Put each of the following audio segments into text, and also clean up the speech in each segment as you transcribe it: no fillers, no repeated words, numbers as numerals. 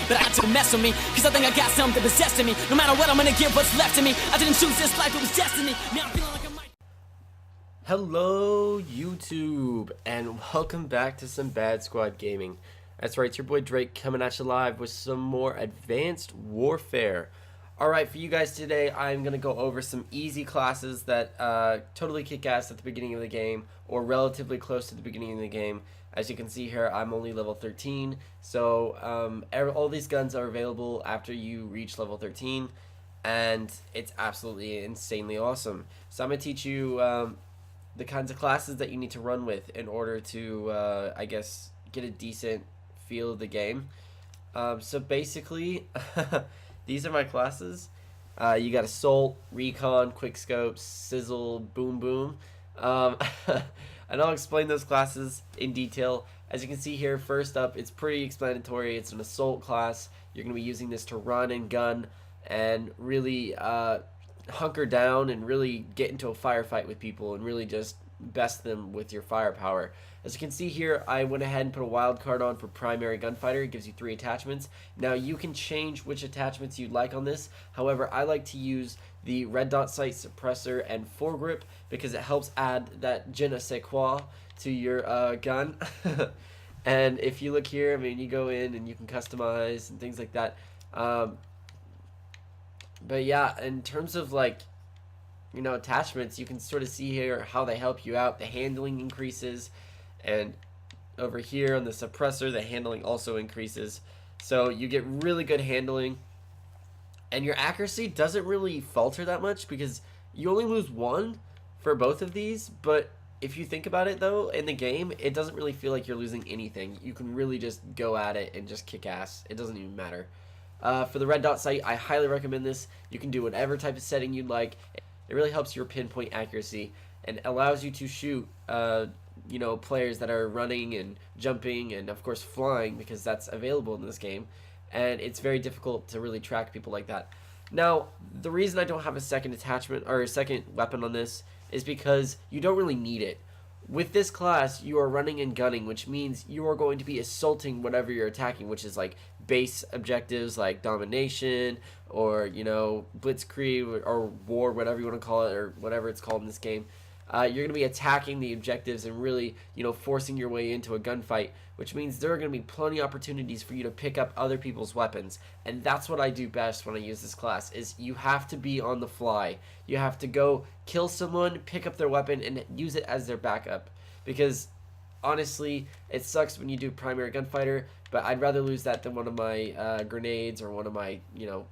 but I had to mess with me, cause I think I got something possessing me. No matter what, I'm gonna give what's left of me. I didn't choose this life, it was destiny. Now I'm feeling like I might. Hello YouTube, and welcome back to some Bad Squad Gaming. That's right, it's your boy Drake coming at you live with some more Advanced Warfare. Alright, for you guys today, I'm going to go over some easy classes that totally kick ass at the beginning of the game, or relatively close to the beginning of the game. As you can see here, I'm only level 13, so all these guns are available after you reach level 13, and it's absolutely insanely awesome. So I'm going to teach you the kinds of classes that you need to run with in order to, I guess, get a decent feel of the game. So basically, these are my classes. You got Assault, Recon, Quickscope, Sizzle, Boom Boom. And I'll explain those classes in detail. As you can see here, first up, it's pretty explanatory. It's an Assault class. You're going to be using this to run and gun and really hunker down and really get into a firefight with people and really just best them with your firepower. As you can see here, I went ahead and put a wild card on for primary gunfighter. It gives you 3 attachments. Now you can change which attachments you'd like on this. However, I like to use the red dot sight, suppressor, and foregrip because it helps add that je ne sais quoi to your gun. And if you look here, I mean, you go in and you can customize and things like that. But yeah, in terms of like, you know, attachments, you can sort of see here how they help you out. The handling increases, and over here on the suppressor, the handling also increases. So you get really good handling, and your accuracy doesn't really falter that much because you only lose 1 for both of these. But if you think about it though, in the game, it doesn't really feel like you're losing anything. You can really just go at it and just kick ass. It doesn't even matter. For the red dot sight, I highly recommend this. You can do whatever type of setting you'd like. It really helps your pinpoint accuracy and allows you to shoot you know, players that are running and jumping and of course flying, because that's available in this game, and it's very difficult to really track people like that. Now, the reason I don't have a second attachment or a second weapon on this is because you don't really need it. With this class, you are running and gunning, which means you are going to be assaulting whatever you're attacking, which is like base objectives like domination or, you know, blitzkrieg or war, whatever you want to call it, or whatever it's called in this game. You're going to be attacking the objectives and really, you know, forcing your way into a gunfight, which means there are going to be plenty of opportunities for you to pick up other people's weapons. And that's what I do best when I use this class, is you have to be on the fly. You have to go kill someone, pick up their weapon, and use it as their backup. Because, honestly, it sucks when you do primary gunfighter, but I'd rather lose that than one of my grenades or one of my, you know,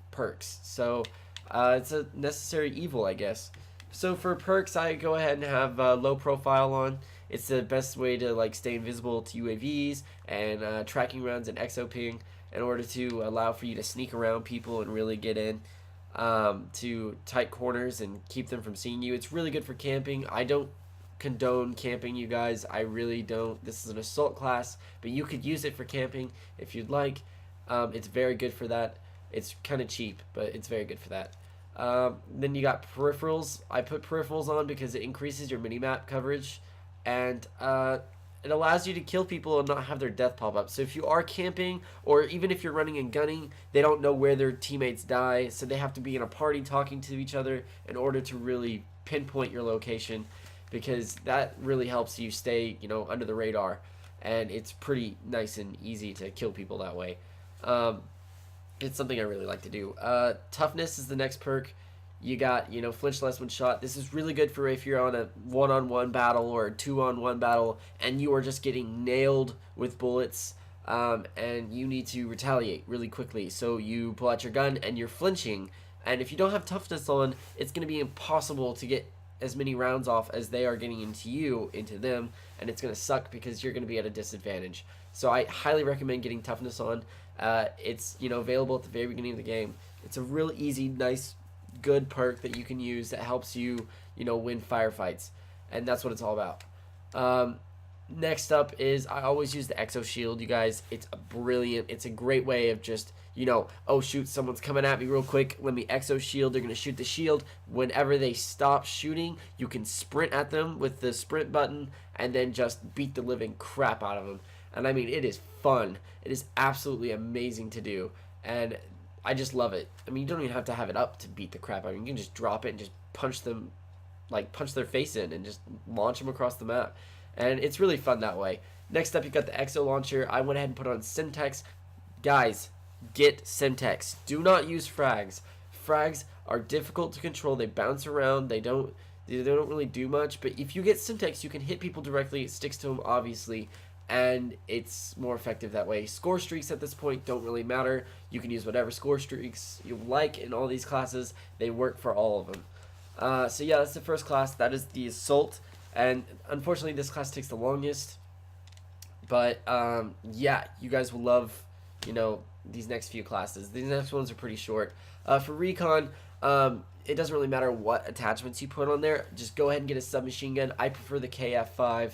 perks. So, it's a necessary evil, I guess. So for perks, I go ahead and have low profile on. It's the best way to like stay invisible to UAVs and tracking rounds and exoping, in order to allow for you to sneak around people and really get in to tight corners and keep them from seeing you. It's really good for camping. I don't condone camping, you guys. I really don't. This is an assault class, but you could use it for camping if you'd like. It's very good for that. It's kind of cheap, but it's very good for that. Then you got peripherals. I put peripherals on because it increases your minimap coverage, and it allows you to kill people and not have their death pop up. So if you are camping, or even if you're running and gunning, they don't know where their teammates die, so they have to be in a party talking to each other in order to really pinpoint your location, because that really helps you stay, you know, under the radar, and it's pretty nice and easy to kill people that way. It's something I really like to do. Toughness is the next perk. You got, you know, flinch less when shot. This is really good for if you're on a one-on-one battle or a two-on-one battle and you are just getting nailed with bullets, and you need to retaliate really quickly. So you pull out your gun and you're flinching, and if you don't have toughness on, it's going to be impossible to get as many rounds off as they are getting into them, and it's going to suck because you're going to be at a disadvantage. So I highly recommend getting toughness on. It's, you know, available at the very beginning of the game. It's a real easy, nice, good perk that you can use that helps you, you know, win firefights, and that's what it's all about. Next up is, I always use the exo shield, you guys. It's a great way of just, you know, oh shoot, someone's coming at me real quick, let me exo shield. They're gonna shoot the shield. Whenever they stop shooting, you can sprint at them with the sprint button and then just beat the living crap out of them. And I mean, it is fun. It is absolutely amazing to do, and I just love it. I mean, you don't even have to have it up to beat the crap out of them. You can just drop it and just punch them, like punch their face in and just launch them across the map. And it's really fun that way. Next up, you got the Exo Launcher. I went ahead and put on Semtex. Guys, get Semtex. Do not use frags. Frags are difficult to control. They bounce around. They don't really do much. But if you get Semtex, you can hit people directly. It sticks to them, obviously, and it's more effective that way. Score streaks at this point don't really matter. You can use whatever score streaks you like in all these classes. They work for all of them. So yeah, that's the first class. That is the Assault, and unfortunately this class takes the longest. But yeah, you guys will love, you know, these next few classes. These next ones are pretty short. For Recon, it doesn't really matter what attachments you put on there. Just go ahead and get a submachine gun. I prefer the KF5.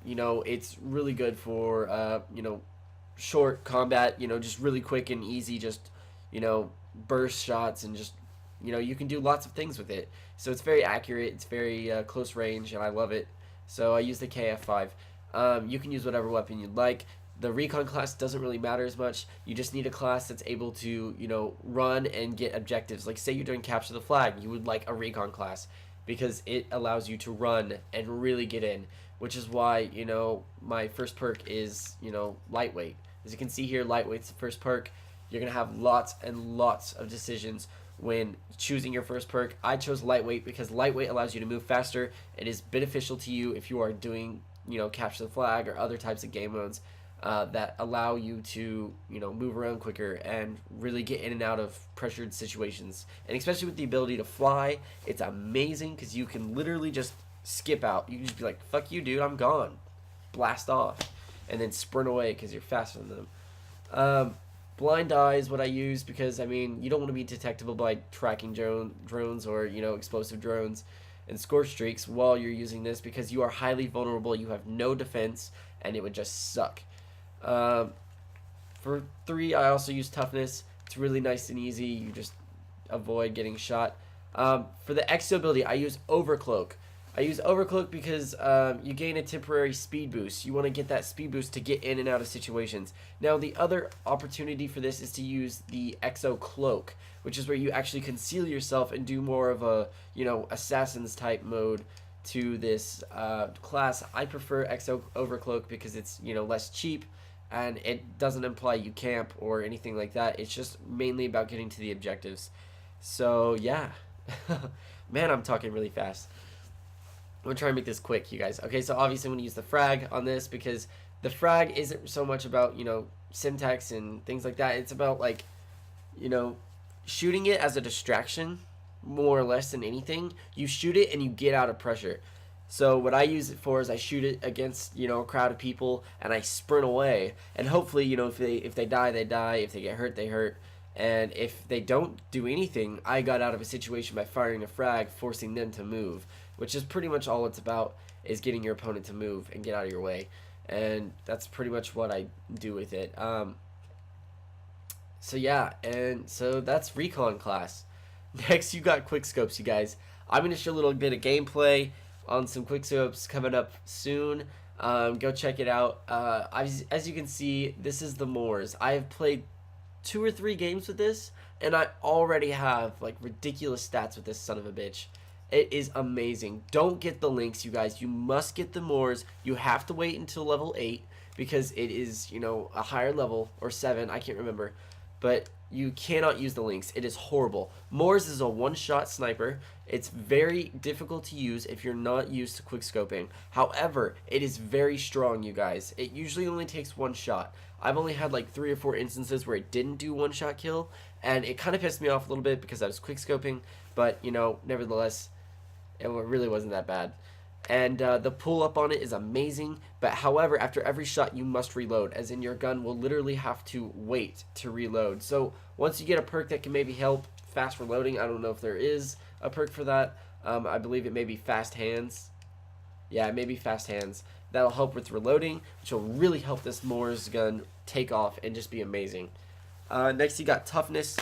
You know, it's really good for, you know, short combat, you know, just really quick and easy, just, you know, burst shots, and just, you know, you can do lots of things with it. So it's very accurate, it's very close range, and I love it. So I use the KF5. You can use whatever weapon you'd like. The Recon class doesn't really matter as much. You just need a class that's able to, you know, run and get objectives. Like, say you're doing Capture the Flag, you would like a Recon class, because it allows you to run and really get in. Which is why, you know, my first perk is, you know, Lightweight. As you can see here, Lightweight's the first perk. You're going to have lots and lots of decisions when choosing your first perk. I chose Lightweight because Lightweight allows you to move faster. It is beneficial to you if you are doing, you know, Capture the Flag or other types of game modes that allow you to, you know, move around quicker and really get in and out of pressured situations. And especially with the ability to fly, it's amazing because you can literally just skip out. You can just be like, fuck you, dude, I'm gone. Blast off. And then sprint away because you're faster than them. Blind Eye is what I use because, I mean, you don't want to be detectable by tracking drones or, you know, explosive drones and score streaks while you're using this, because you are highly vulnerable. You have no defense, and it would just suck. For 3, I also use Toughness. It's really nice and easy. You just avoid getting shot. For the Exo ability, I use Overcloak. I use Overcloak because you gain a temporary speed boost. You want to get that speed boost to get in and out of situations. Now, the other opportunity for this is to use the Exo Cloak, which is where you actually conceal yourself and do more of a, you know, Assassin's type mode to this class. I prefer Exo Overcloak because it's, you know, less cheap, and it doesn't imply you camp or anything like that. It's just mainly about getting to the objectives. So, yeah. Man, I'm talking really fast. I'm going to try and make this quick, you guys. Okay, so obviously I'm going to use the frag on this because the frag isn't so much about, you know, Semtex and things like that. It's about, like, you know, shooting it as a distraction more or less than anything. You shoot it and you get out of pressure. So what I use it for is I shoot it against, you know, a crowd of people, and I sprint away. And hopefully, you know, if they die, they die. If they get hurt, they hurt. And if they don't do anything, I got out of a situation by firing a frag, forcing them to move, which is pretty much all it's about, is getting your opponent to move and get out of your way. And that's pretty much what I do with it. So yeah, and so that's Recon class. Next, you got Quickscopes, you guys. I'm going to show a little bit of gameplay on some Quickscopes coming up soon. Go check it out. As you can see, this is the Moors. I have played 2 or 3 games with this, and I already have, like, ridiculous stats with this son of a bitch. It is amazing. Don't get the links, you guys. You must get the Moors. You have to wait until level 8 because it is, you know, a higher level, or 7, I can't remember. But you cannot use the links. It is horrible. Moors is a one-shot sniper. It's very difficult to use if you're not used to quickscoping. However, it is very strong, you guys. It usually only takes 1 shot. I've only had like 3 or 4 instances where it didn't do 1-shot kill, and it kind of pissed me off a little bit because I was quickscoping, but, you know, nevertheless, it really wasn't that bad. And the pull up on it is amazing, but however, after every shot you must reload, as in your gun will literally have to wait to reload. So once you get a perk that can maybe help fast reloading, I don't know if there is a perk for that. I believe it may be Fast Hands. Yeah, it may be Fast Hands. That'll help with reloading, which will really help this Moors gun take off and just be amazing. Next you got Toughness.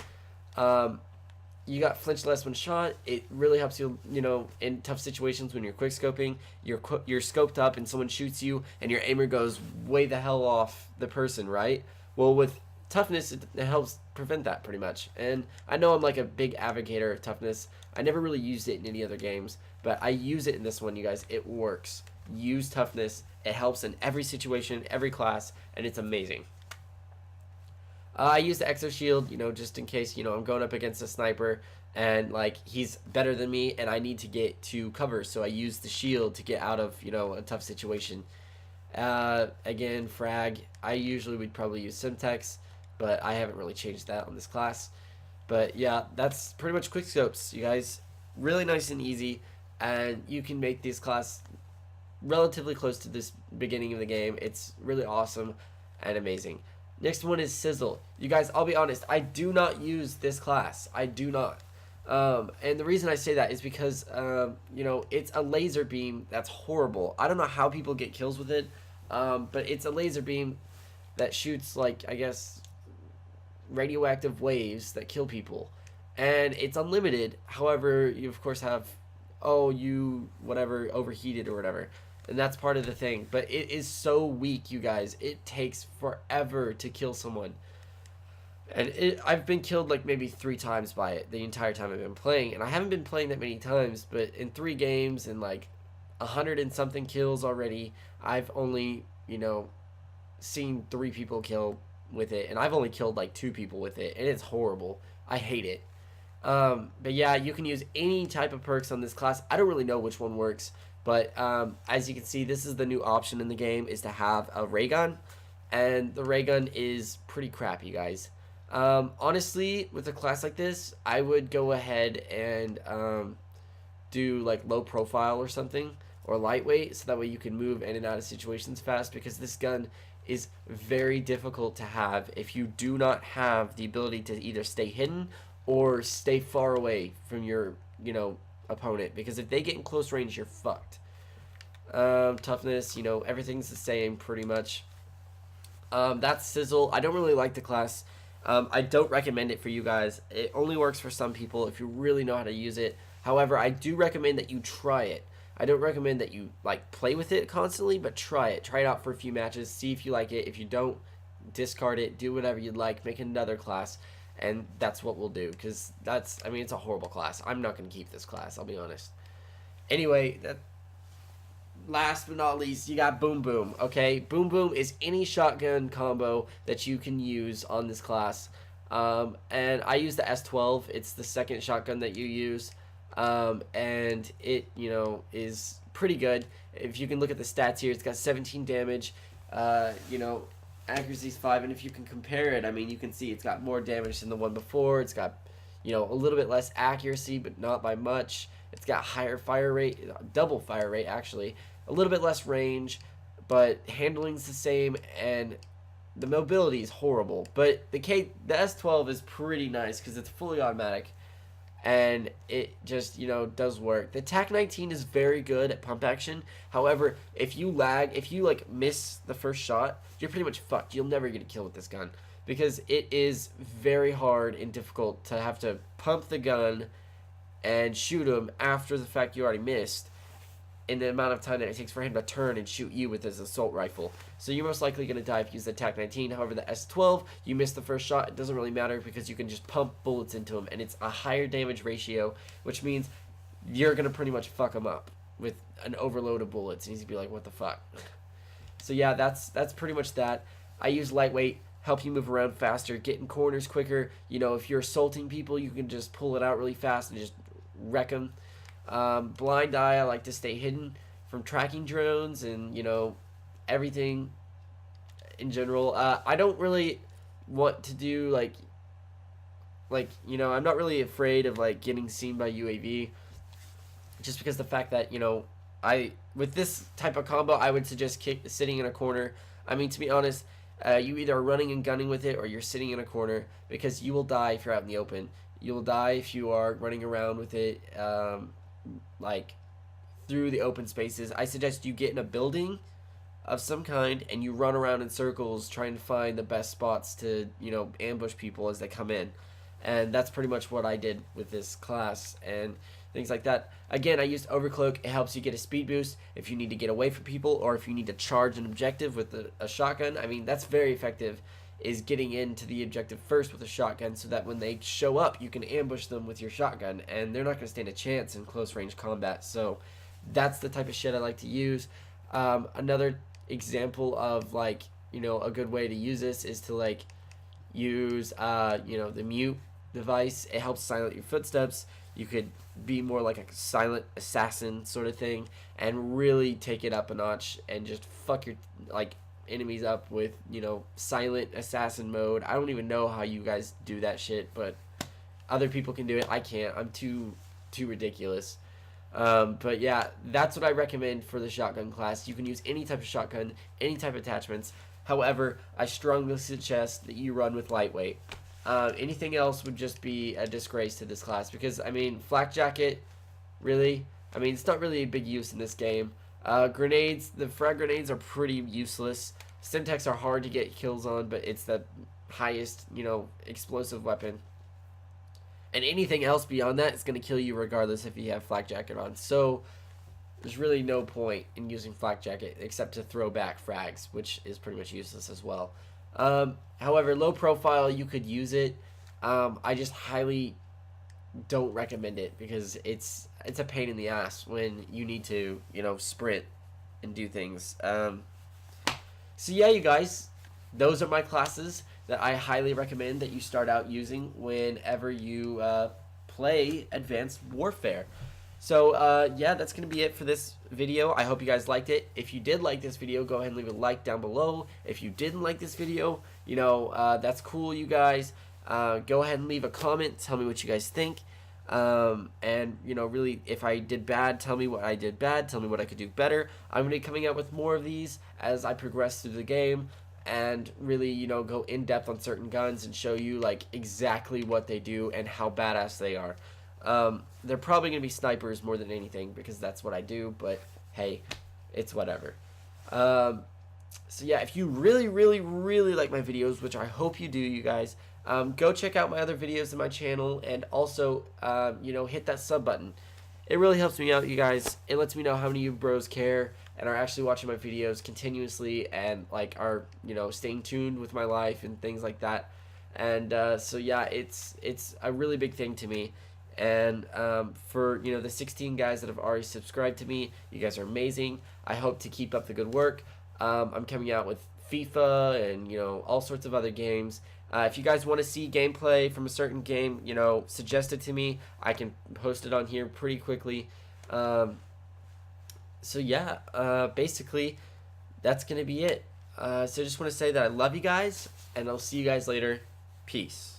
you got flinch less when shot. It really helps you, you know, in tough situations when you're quick scoping. You're scoped up and someone shoots you and your aimer goes way the hell off the person, right? Well, with toughness, it helps prevent that pretty much. And I know I'm like a big advocate of toughness. I never really used it in any other games, but I use it in this one, you guys. It works. Use toughness. It helps in every situation, every class, and it's amazing. I use the exo shield, you know, just in case, you know, I'm going up against a sniper and like he's better than me and I need to get to cover, so I use the shield to get out of, you know, a tough situation. Again, frag, I usually would probably use Simtex, but I haven't really changed that on this class. But yeah, that's pretty much quick scopes, you guys. Really nice and easy, and you can make this class relatively close to this beginning of the game. It's really awesome and amazing. Next one is Sizzle. You guys, I'll be honest, I do not use this class. I do not. And the reason I say that is because, you know, it's a laser beam that's horrible. I don't know how people get kills with it, but it's a laser beam that shoots, like, I guess, radioactive waves that kill people. And it's unlimited. However, you, of course, have, oh, you, whatever, overheated or whatever. And that's part of the thing. But it is so weak, you guys. It takes forever to kill someone. And I've been killed like maybe 3 times by it the entire time I've been playing. And I haven't been playing that many times, but in 3 games and like 100 and something kills already, I've only, you know, seen 3 people kill with it. And I've only killed like 2 people with it. And it's horrible. I hate it. But yeah, you can use any type of perks on this class. I don't really know which one works. But as you can see, this is the new option in the game, is to have a ray gun. And the ray gun is pretty crap, you guys. Honestly, with a class like this, I would go ahead and do like low profile or something, or lightweight, so that way you can move in and out of situations fast, because this gun is very difficult to have if you do not have the ability to either stay hidden or stay far away from your, you know, opponent, because if they get in close range, you're fucked. Toughness, you know, everything's the same pretty much. That's Sizzle. I don't really like the class. I don't recommend it for you guys. It only works for some people if you really know how to use it. However, I do recommend that you try it. I don't recommend that you like play with it constantly, but try it. Try it out for a few matches, see if you like it. If you don't, discard it, do whatever you'd like, make another class. And that's what we'll do, because that's, I mean, it's a horrible class. I'm not going to keep this class, I'll be honest. Anyway, last but not least, you got Boom Boom, okay? Boom Boom is any shotgun combo that you can use on this class. And I use the S12. It's the second shotgun that you use. And it, you know, is pretty good. If you can look at the stats here, it's got 17 damage, you know, accuracy's 5, and if you can compare it, I mean, you can see it's got more damage than the one before. It's got, you know, a little bit less accuracy, but not by much. It's got higher fire rate, double fire rate actually, a little bit less range, but handling's the same, and the mobility is horrible. But the S12 is pretty nice because it's fully automatic, and it just, you know, does work. The TAC-19 is very good at pump action. However, if you lag, if you like miss the first shot, you're pretty much fucked. You'll never get a kill with this gun, because it is very hard and difficult to have to pump the gun and shoot him after the fact you already missed, in the amount of time that it takes for him to turn and shoot you with his assault rifle. So you're most likely going to die if you use the TAC-19. However, the S12, you miss the first shot, it doesn't really matter, because you can just pump bullets into him, and it's a higher damage ratio, which means you're going to pretty much fuck him up with an overload of bullets, and he's going to be like, what the fuck? So yeah, that's pretty much that. I use lightweight, help you move around faster, get in corners quicker. You know, if you're assaulting people, you can just pull it out really fast and just wreck them. Blind eye, I like to stay hidden from tracking drones and, you know, everything in general. I don't really want to do like, you know, I'm not really afraid of like getting seen by UAV, just because the fact that, you know, with this type of combo, I would suggest sitting in a corner. I mean, to be honest, you either are running and gunning with it, or you're sitting in a corner, because you will die if you're out in the open. You will die if you are running around with it, like through the open spaces. I suggest you get in a building of some kind and you run around in circles trying to find the best spots to, you know, ambush people as they come in. and that's pretty much what I did with this class and things like that. Again, I used Overcloak. It helps you get a speed boost if you need to get away from people or if you need to charge an objective with a shotgun. I mean, that's very effective, is getting into the objective first with a shotgun so that when they show up, you can ambush them with your shotgun, and they're not going to stand a chance in close range combat. So that's the type of shit I like to use. Another example of, like, you know, a good way to use this is to, like, use, you know, the mute device. It helps silence your footsteps. You could be more like a silent assassin sort of thing and really take it up a notch and just fuck your, like, enemies up with, you know, silent assassin mode. I don't even know how you guys do that shit, but other people can do it. I can't. I'm too ridiculous. But yeah, that's what I recommend for the shotgun class. You can use any type of shotgun, any type of attachments. However, I strongly suggest that you run with lightweight. Anything else would just be a disgrace to this class, because, I mean, flak jacket, really, I mean, it's not really a big use in this game. Grenades, the frag grenades are pretty useless. Syntax are hard to get kills on, but it's the highest, you know, explosive weapon. And anything else beyond that is going to kill you regardless if you have flak jacket on. So there's really no point in using flak jacket except to throw back frags, which is pretty much useless as well. However, low profile, you could use it. I just highly don't recommend it because it's a pain in the ass when you need to, you know, sprint and do things. So yeah, you guys, those are my classes that I highly recommend that you start out using whenever you play Advanced Warfare. So yeah, that's gonna be it for this video. I hope you guys liked it. If you did like this video, go ahead and leave a like down below. If you didn't like this video, you know, that's cool, you guys. Go ahead and leave a comment. Tell me what you guys think. And, you know, really, if I did bad, tell me what I did bad. Tell me what I could do better. I'm going to be coming out with more of these as I progress through the game and really, you know, go in depth on certain guns and show you, like, exactly what they do and how badass they are. They're probably going to be snipers more than anything because that's what I do, but hey, it's whatever. So yeah, if you really, really, really like my videos, which I hope you do, you guys, go check out my other videos on my channel, and also, you know, hit that sub button. It really helps me out, you guys. It lets me know how many of you bros care and are actually watching my videos continuously and, like, are, you know, staying tuned with my life and things like that. And so yeah, it's a really big thing to me. And for, you know, the 16 guys that have already subscribed to me, you guys are amazing. I hope to keep up the good work. I'm coming out with FIFA and, you know, all sorts of other games. If you guys want to see gameplay from a certain game, you know, suggest it to me. I can post it on here pretty quickly. So yeah, basically, that's going to be it. So I just want to say that I love you guys, and I'll see you guys later. Peace.